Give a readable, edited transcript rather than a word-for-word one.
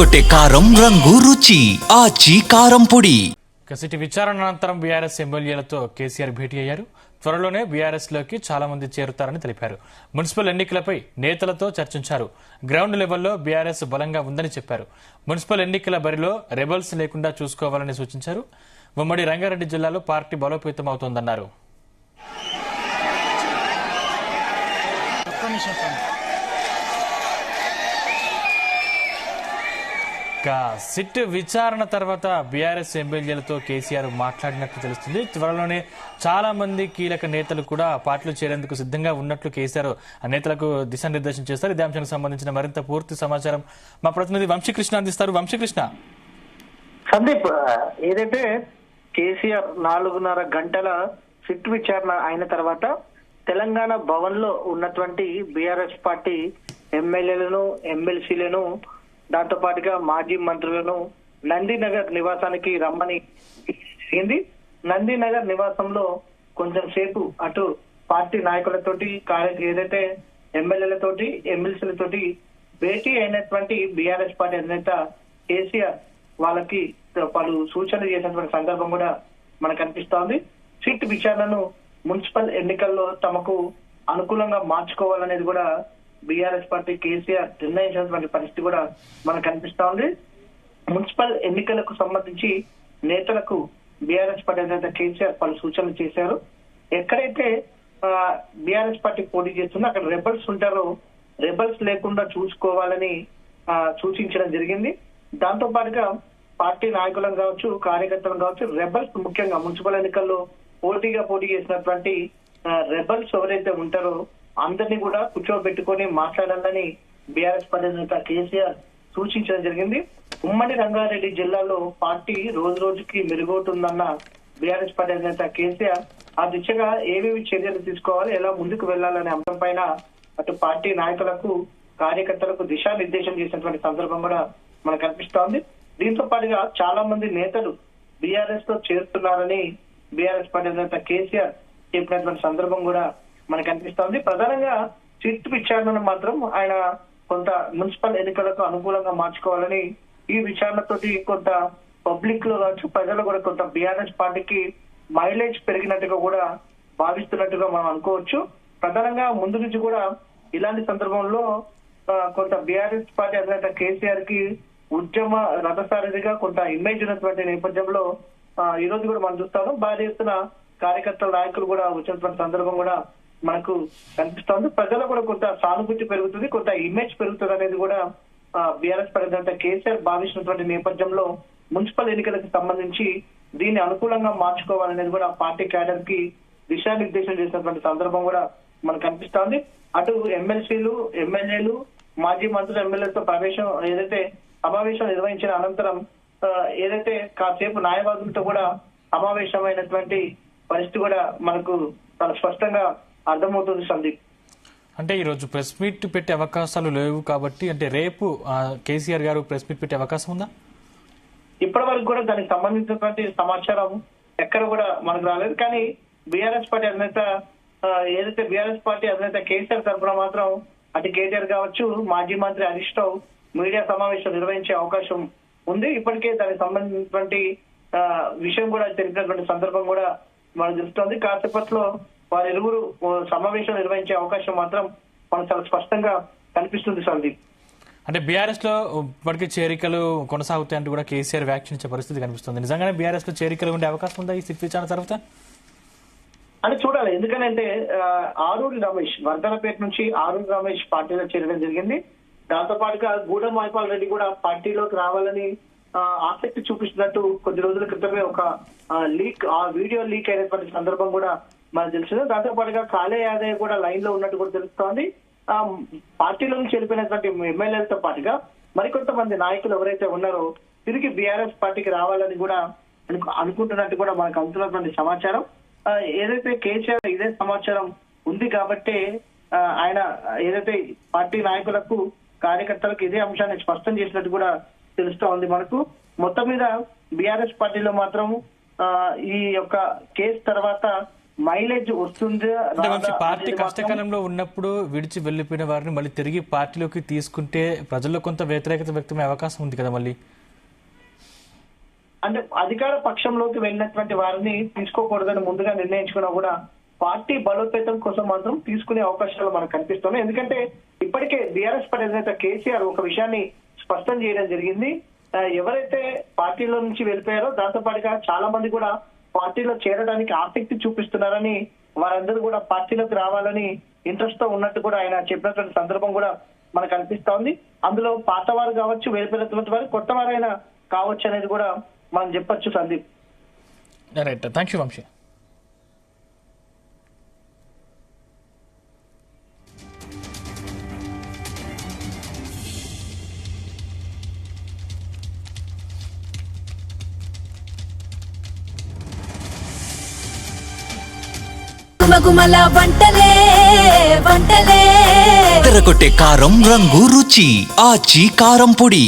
అదరగొట్టే కారం రంగు రుచి ఆచి కారం పొడి. సిటీ విచారణ అనంతరం బీఆర్ఎస్ ఎమ్మెల్యేలతో కేసీఆర్ భేటీ అయ్యారు. త్వరలోనే బీఆర్ఎస్ లోకి చాలా మంది చేరుతారని తెలిపారు. మున్సిపల్ ఎన్నికలపై నేతలతో చర్చించారు. గ్రౌండ్ లెవెల్లో బీఆర్ఎస్ బలంగా ఉందని చెప్పారు. మున్సిపల్ ఎన్నికల బరిలో రెబల్స్ లేకుండా చూసుకోవాలని సూచించారు. ఉమ్మడి రంగారెడ్డి జిల్లాలో పార్టీ బలోపేతం అవుతోందన్నారు. సిట్ విచారణ తర్వాత బీఆర్ఎస్ ఎమ్మెల్యేలతో కేసీఆర్ మాట్లాడినట్లు తెలుస్తుంది. త్వరలోనే చాలా మంది కీలక నేతలు కూడా పార్టీలో చేరేందుకు సిద్ధంగా ఉన్నట్లు కేసీఆర్ నేతలకు దిశానిర్దేశం చేస్తారు. ఇదే అంశానికి సంబంధించిన మరింత పూర్తి సమాచారం మా ప్రతినిధి వంశీకృష్ణ అందిస్తారు. వంశీకృష్ణ, సందీప్, ఏదైతే కేసీఆర్ 4.5 గంటల సిట్ విచారణ అయిన తర్వాత తెలంగాణ భవన్ లో ఉన్నటువంటి బీఆర్ఎస్ పార్టీ ఎమ్మెల్యేలను, ఎమ్మెల్సీలను, దాంతో పాటుగా మాజీ మంత్రులను నందినగర్ నివాసానికి రమ్మని జరిగింది. నందినగర్ నివాసంలో కొంచెం సేపు అటు పార్టీ నాయకులతోటి, ఏదైతే ఎమ్మెల్యేలతోటి, ఎమ్మెల్సీలతోటి భేటీ అయినటువంటి బీఆర్ఎస్ పార్టీ అధినేత కేసీఆర్ వాళ్ళకి పలు సూచనలు చేసినటువంటి సందర్భం కూడా మనకు కనిపిస్తోంది. సిట్ విచారణను మున్సిపల్ ఎన్నికల్లో తమకు అనుకూలంగా మార్చుకోవాలనేది కూడా బీఆర్ఎస్ పార్టీ కేసీఆర్ నిర్ణయించినటువంటి పరిస్థితి కూడా మనకు కనిపిస్తా ఉంది. మున్సిపల్ ఎన్నికలకు సంబంధించి నేతలకు బీఆర్ఎస్ పార్టీ అధినేత కేసీఆర్ పలు సూచనలు చేశారు. ఎక్కడైతే బీఆర్ఎస్ పార్టీ పోటీ చేస్తుందో అక్కడ రెబల్స్ ఉంటారో రెబల్స్ లేకుండా చూసుకోవాలని సూచించడం జరిగింది. దాంతో పాటుగా పార్టీ నాయకులను కావచ్చు, కార్యకర్తలను కావచ్చు, రెబల్స్ ముఖ్యంగా మున్సిపల్ ఎన్నికల్లో పోటీ చేసినటువంటి రెబల్స్ ఎవరైతే ఉంటారో అందరినీ కూడా కూర్చోబెట్టుకొని మాట్లాడాలని బీఆర్ఎస్ పార్టీ నేత కేసీఆర్ సూచించడం జరిగింది. ఉమ్మడి రంగారెడ్డి జిల్లాలో పార్టీ రోజు రోజుకి మెరుగవుతుందన్న బీఆర్ఎస్ పార్టీ నేత కేసీఆర్ ఆ దిశగా ఏవేవి చర్యలు తీసుకోవాలి, ఎలా ముందుకు వెళ్లాలనే అంశం పైన అటు పార్టీ నాయకులకు, కార్యకర్తలకు దిశానిర్దేశం చేసినటువంటి సందర్భం కూడా మనకు కనిపిస్తోంది. దీంతో పాటుగా చాలా మంది నేతలు బీఆర్ఎస్ లో చేరుతున్నారని బీఆర్ఎస్ పార్టీ నేత కేసీఆర్ చెప్పినటువంటి సందర్భం కూడా మనకు కనిపిస్తోంది. ప్రధానంగా సిట్ విచారణను మాత్రం ఆయన కొంత మున్సిపల్ ఎన్నికలకు అనుకూలంగా మార్చుకోవాలని, ఈ విచారణతోటి కొంత పబ్లిక్ లో కావచ్చు, ప్రజలు కూడా కొంత బీఆర్ఎస్ పార్టీకి మైలేజ్ పెరిగినట్టుగా కూడా భావిస్తున్నట్టుగా మనం అనుకోవచ్చు. ప్రధానంగా ముందు నుంచి కూడా ఇలాంటి సందర్భంలో కొంత బీఆర్ఎస్ పార్టీ అధినేత కేసీఆర్ కి ఉద్యమ రథసారథిగా కొంత ఇమేజ్ ఉన్నటువంటి నేపథ్యంలో ఈ రోజు కూడా మనం చూస్తాము. భారీ ఎత్తున కార్యకర్తల నాయకులు కూడా వచ్చినటువంటి సందర్భం కూడా మనకు కనిపిస్తోంది. ప్రజలు కూడా కొంత సానుభూతి పెరుగుతుంది, కొంత ఇమేజ్ పెరుగుతుంది అనేది కూడా బీఆర్ఎస్ పార్టీ కేసీఆర్ భావిస్తున్నటువంటి నేపథ్యంలో మున్సిపల్ ఎన్నికలకు సంబంధించి దీన్ని అనుకూలంగా మార్చుకోవాలనేది కూడా పార్టీ క్యాడర్ కి దిశానిర్దేశం చేసినటువంటి సందర్భం కూడా మనకు కనిపిస్తోంది. అటు ఎమ్మెల్సీలు, ఎమ్మెల్యేలు, మాజీ మంత్రులు, ఎమ్మెల్యేలతో సమావేశం నిర్వహించిన అనంతరం ఏదైతే కాసేపు న్యాయవాదులతో కూడా సమావేశమైనటువంటి పరిస్థితి కూడా మనకు చాలా స్పష్టంగా అర్థమవుతుంది. సందీప్, అంటే ఈ రోజు ప్రెస్ మీట్ పెట్టే అవకాశాలు లేవు కాబట్టి, అంటే రేపు కేసీఆర్ గారు ప్రెస్ మీట్ పెట్టే అవకాశం ఉందా? ఇప్పటి వరకు కూడా దానికి సంబంధించినటువంటి సమాచారం ఎక్కడ కూడా మనకు రాలేదు. కానీ బీఆర్ఎస్ పార్టీ అధినేత కేసీఆర్ తరఫున మాత్రం అటు కేటీఆర్ కావచ్చు, మాజీ మంత్రి హరీష్ రావు మీడియా సమావేశం నిర్వహించే అవకాశం ఉంది. ఇప్పటికే దానికి సంబంధించినటువంటి విషయం కూడా తెలిపినటువంటి సందర్భం కూడా మనకు తెలుస్తోంది. కాసేపట్లో వారిరువురు సమావేశం నిర్వహించే అవకాశం మాత్రం మనకు చాలా స్పష్టంగా కనిపిస్తుంది. సందీప్, అంటే బీఆర్ఎస్ లో ఇప్పటికే చేరికలు కొనసాగుతాయంటూ కూడా కేసీఆర్ వ్యాఖ్యానించే పరిస్థితి కనిపిస్తుంది. నిజంగానే బీఆర్ఎస్ లో చేరికలు ఉండే అవకాశం ఉందా ఈ సిట్ విచారణ తర్వాత అని చూడాలి. ఎందుకంటే ఆరూరి రమేష్, వర్ధనపేట నుంచి ఆరూరి రమేష్ పార్టీలో చేరడం జరిగింది. దాంతో పాటుగా గూడెం మైపాల్ రెడ్డి కూడా పార్టీలోకి రావాలని ఆసక్తి చూపిస్తున్నట్టు కొద్ది రోజుల క్రితమే ఒక వీడియో లీక్ అయినటువంటి సందర్భం కూడా మనకు తెలిసింది. దాంతో పాటుగా కాళే యాదవ్ కూడా లైన్ లో ఉన్నట్టు కూడా తెలుస్తోంది. పార్టీలో నుంచి వెళ్ళిపోయినటువంటి ఎమ్మెల్యేలతో పాటుగా మరికొంతమంది నాయకులు ఎవరైతే ఉన్నారో తిరిగి బీఆర్ఎస్ పార్టీకి రావాలని కూడా అనుకుంటున్నట్టు కూడా మనకు అందుతున్నటువంటి సమాచారం. ఏదైతే కేసీఆర్ ఇదే సమాచారం ఉంది కాబట్టి ఆయన ఏదైతే పార్టీ నాయకులకు, కార్యకర్తలకు ఇదే అంశాన్ని స్పష్టం చేసినట్టు కూడా తెలుస్తా ఉంది మనకు. మొత్తం మీద బీఆర్ఎస్ పార్టీలో మాత్రం ఈ యొక్క కేసు తర్వాత మైలేజ్ వస్తుందా అంటే వంశీ, రాదా పార్టీ అనేది మాత్రం కష్టకాలంలో ఉన్నప్పుడు విడిచి వెళ్లిపోయిన వారిని మళ్ళీ తిరిగి పార్టీలోకి తీసుకుంటే ప్రజల్లో కొంత వ్యతిరేకత వ్యక్తమయ్యే అవకాశం ఉంది కదా మళ్ళీ. అంటే అధికార పక్షంలోకి వెళ్ళినటువంటి వారిని తీసుకోకూడదని ముందుగా నిర్ణయించుకున్నా కూడా పార్టీ బలోపేతం కోసం మాత్రం తీసుకునే అవకాశాలు మనకు కనిపిస్తున్నాయి. ఎందుకంటే ఇప్పటికే బీఆర్ఎస్ పార్టీ అధినేత కేసీఆర్ ఒక విషయాన్ని స్పష్టం చేయడం జరిగింది. ఎవరైతే పార్టీలో నుంచి వెళ్ళిపోయారో దాంతో పాటుగా చాలా మంది కూడా పార్టీలో చేరడానికి ఆసక్తి చూపిస్తున్నారని, వారందరూ కూడా పార్టీలోకి రావాలని ఇంట్రెస్ట్ తో ఉన్నట్టు కూడా ఆయన చెప్పినటువంటి సందర్భం కూడా మనకు అనిపిస్తా ఉంది. అందులో పాత వారు కావచ్చు, వెళ్ళిపోయినటువంటి వారు, కొత్త వారైనా కావచ్చు అనేది కూడా మనం చెప్పొచ్చు Sandeep. Right, thank you Vamsi. గుమగుమల వంటలే వంటలే తెరకొట్టే కారం రంగు రుచి ఆచి కారం పొడి.